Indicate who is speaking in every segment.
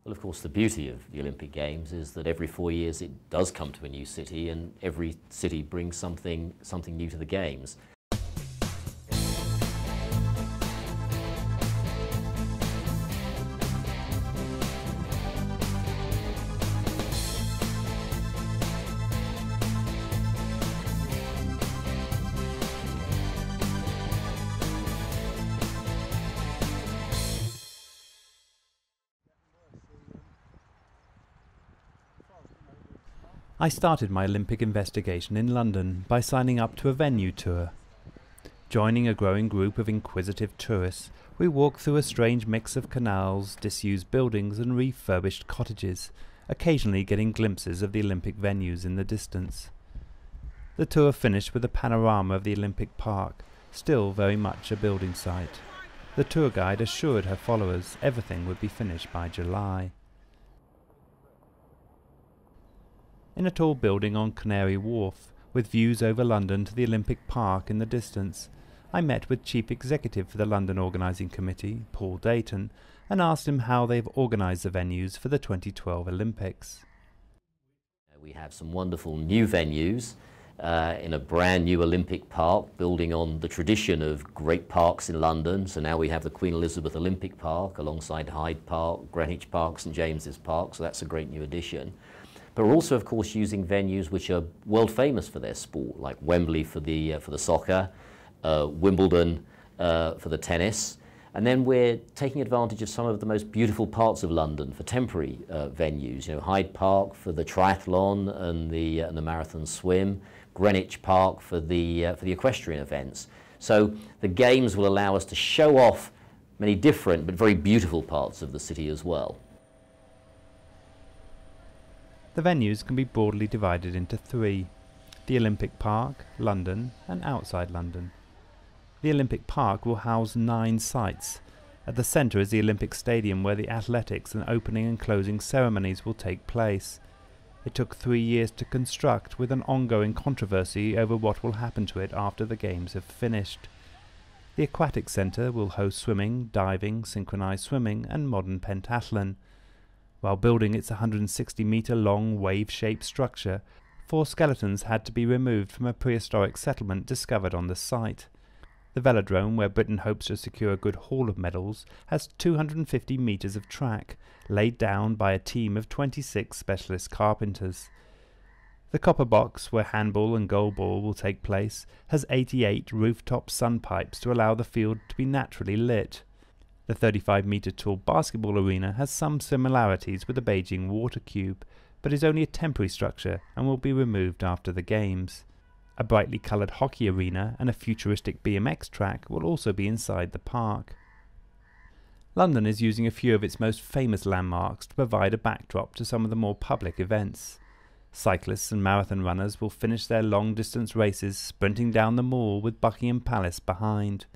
Speaker 1: Well, of course, the beauty of the Olympic Games is that every 4 years it does come to a new city, and every city brings something new to the Games.
Speaker 2: I started my Olympic investigation in London by signing up to a venue tour. Joining a growing group of inquisitive tourists, we walked through a strange mix of canals, disused buildings and refurbished cottages, occasionally getting glimpses of the Olympic venues in the distance. The tour finished with a panorama of the Olympic Park, still very much a building site. The tour guide assured her followers everything would be finished by July. In a tall building on Canary Wharf, with views over London to the Olympic Park in the distance, I met with Chief Executive for the London Organising Committee, Paul Dayton, and asked him how they've organised the venues for the 2012 Olympics.
Speaker 1: We have some wonderful new venues in a brand new Olympic Park, building on the tradition of great parks in London. So now we have the Queen Elizabeth Olympic Park alongside Hyde Park, Greenwich Park, St James's Park, so that's a great new addition. But we're also, of course, using venues which are world famous for their sport, like Wembley for the soccer, Wimbledon for the tennis, and then we're taking advantage of some of the most beautiful parts of London for temporary venues. You know, Hyde Park for the triathlon and the marathon swim, Greenwich Park for the equestrian events. So the Games will allow us to show off many different but very beautiful parts of the city as well.
Speaker 2: The venues can be broadly divided into three: the Olympic Park, London, and outside London. The Olympic Park will house 9 sites. At the centre is the Olympic Stadium, where the athletics and opening and closing ceremonies will take place. It took 3 years to construct, with an ongoing controversy over what will happen to it after the Games have finished. The Aquatic Centre will host swimming, diving, synchronised swimming and modern pentathlon. While building its 160-metre-long wave-shaped structure, 4 skeletons had to be removed from a prehistoric settlement discovered on the site. The velodrome, where Britain hopes to secure a good haul of medals, has 250 metres of track, laid down by a team of 26 specialist carpenters. The copper box, where handball and goalball will take place, has 88 rooftop sun pipes to allow the field to be naturally lit. The 35-metre-tall basketball arena has some similarities with the Beijing water cube, but is only a temporary structure and will be removed after the Games. A brightly coloured hockey arena and a futuristic BMX track will also be inside the park. London is using a few of its most famous landmarks to provide a backdrop to some of the more public events. Cyclists and marathon runners will finish their long-distance races sprinting down the Mall with Buckingham Palace behind.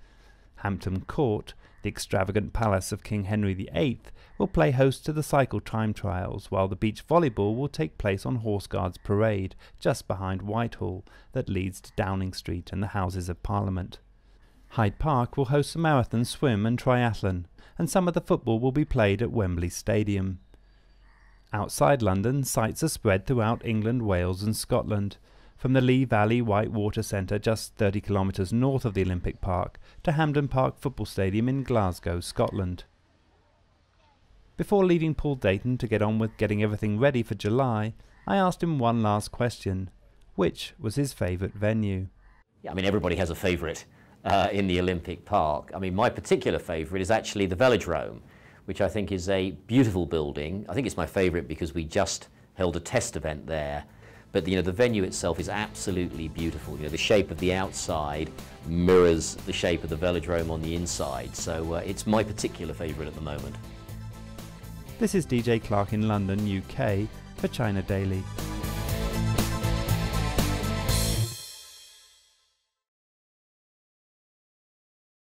Speaker 2: Hampton Court, the extravagant palace of King Henry VIII, will play host to the cycle time trials, while the beach volleyball will take place on Horse Guards Parade, just behind Whitehall, that leads to Downing Street and the Houses of Parliament. Hyde Park will host a marathon swim and triathlon, and some of the football will be played at Wembley Stadium. Outside London, sites are spread throughout England, Wales and Scotland, from the Lee Valley Whitewater Centre just 30 kilometres north of the Olympic Park to Hampden Park Football Stadium in Glasgow, Scotland. Before leaving Paul Dayton to get on with getting everything ready for July, I asked him one last question. Which was his favourite venue?
Speaker 1: Yeah, I mean, everybody has a favourite in the Olympic Park. I mean, my particular favourite is actually the Velodrome, which I think is a beautiful building. I think it's my favourite because we just held a test event there. But the venue itself is absolutely beautiful. The shape of the outside mirrors the shape of the velodrome on the inside. So it's my particular favourite at the moment.
Speaker 2: This is DJ Clark in London, UK, for China Daily.